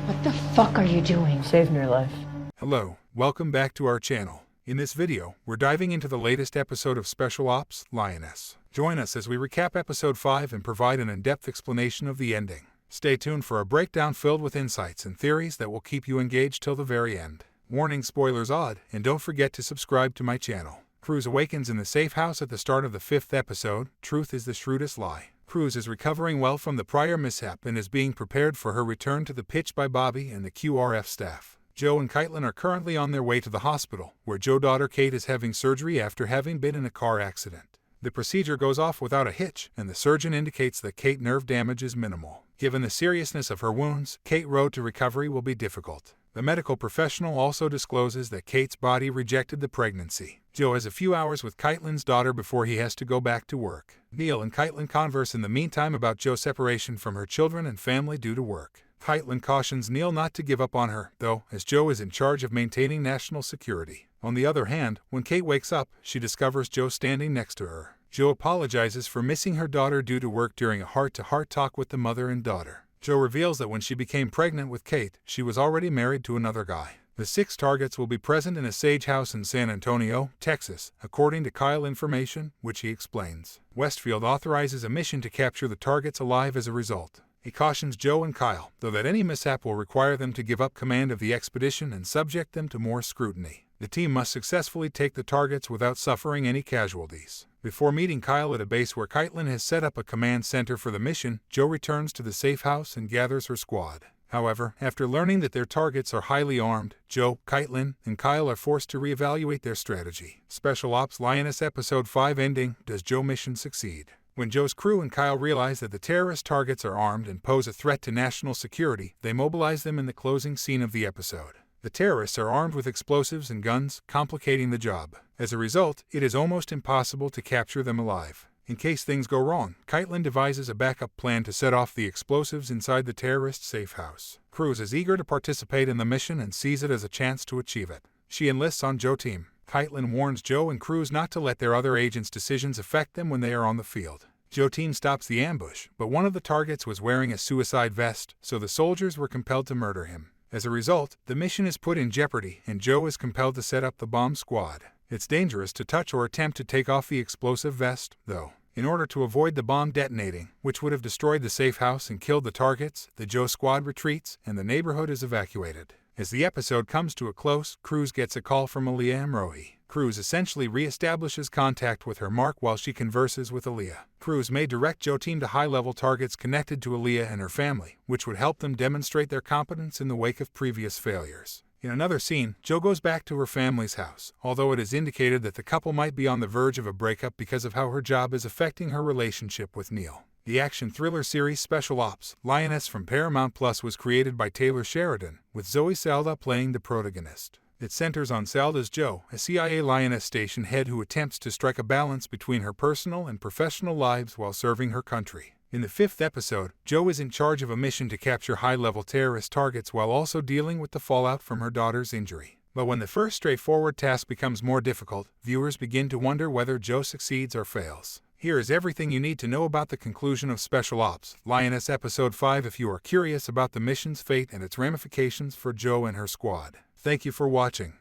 What the fuck are you doing? Saving your life. Hello, welcome back to our channel. In this video, we're diving into the latest episode of Special Ops Lioness. Join us as we recap episode 5 and provide an in-depth explanation of the ending. Stay tuned for a breakdown filled with insights and theories that will keep you engaged till the very end. Warning, spoilers odd, and don't forget to subscribe to my channel. Cruz awakens in the safe house at the start of the 5th episode. Truth is the shrewdest lie. Cruz is recovering well from the prior mishap and is being prepared for her return to the pitch by Bobby and the QRF staff. Joe and Caitlin are currently on their way to the hospital, where Joe's daughter Kate is having surgery after having been in a car accident. The procedure goes off without a hitch, and the surgeon indicates that Kate's nerve damage is minimal. Given the seriousness of her wounds, Kate's road to recovery will be difficult. The medical professional also discloses that Kate's body rejected the pregnancy. Joe has a few hours with Caitlin's daughter before he has to go back to work. Neil and Caitlin converse in the meantime about Joe's separation from her children and family due to work. Caitlin cautions Neil not to give up on her, though, as Joe is in charge of maintaining national security. On the other hand, when Kate wakes up, she discovers Joe standing next to her. Joe apologizes for missing her daughter due to work during a heart-to-heart talk with the mother and daughter. Joe reveals that when she became pregnant with Kate, she was already married to another guy. The 6 targets will be present in a Sage house in San Antonio, Texas, according to Kyle information, which he explains. Westfield authorizes a mission to capture the targets alive as a result. He cautions Joe and Kyle, though, that any mishap will require them to give up command of the expedition and subject them to more scrutiny. The team must successfully take the targets without suffering any casualties. Before meeting Kyle at a base where Caitlin has set up a command center for the mission, Joe returns to the safe house and gathers her squad. However, after learning that their targets are highly armed, Joe, Caitlin, and Kyle are forced to reevaluate their strategy. Special Ops Lioness Episode 5 ending. Does Joe's mission succeed? When Joe's crew and Kyle realize that the terrorist targets are armed and pose a threat to national security, they mobilize them in the closing scene of the episode. The terrorists are armed with explosives and guns, complicating the job. As a result, it is almost impossible to capture them alive. In case things go wrong, Caitlin devises a backup plan to set off the explosives inside the terrorist safe house. Cruz is eager to participate in the mission and sees it as a chance to achieve it. She enlists on Joe's team. Caitlin warns Joe and Cruz not to let their other agents' decisions affect them when they are on the field. Joe's team stops the ambush, but one of the targets was wearing a suicide vest, so the soldiers were compelled to murder him. As a result, the mission is put in jeopardy and Joe is compelled to set up the bomb squad. It's dangerous to touch or attempt to take off the explosive vest, though. In order to avoid the bomb detonating, which would have destroyed the safe house and killed the targets, the Joe squad retreats and the neighborhood is evacuated. As the episode comes to a close, Cruz gets a call from Aaliyah Amrohi. Cruz essentially re-establishes contact with her mark while she converses with Aaliyah. Cruz may direct Joe's team to high-level targets connected to Aaliyah and her family, which would help them demonstrate their competence in the wake of previous failures. In another scene, Joe goes back to her family's house, although it is indicated that the couple might be on the verge of a breakup because of how her job is affecting her relationship with Neil. The action thriller series Special Ops Lioness from Paramount Plus was created by Taylor Sheridan, with Zoe Salda playing the protagonist. It centers on Salda's Joe, a CIA Lioness station head who attempts to strike a balance between her personal and professional lives while serving her country. In the 5th episode, Joe is in charge of a mission to capture high-level terrorist targets while also dealing with the fallout from her daughter's injury. But when the first straightforward task becomes more difficult, viewers begin to wonder whether Joe succeeds or fails. Here is everything you need to know about the conclusion of Special Ops Lioness Episode 5 if you are curious about the mission's fate and its ramifications for Joe and her squad. Thank you for watching.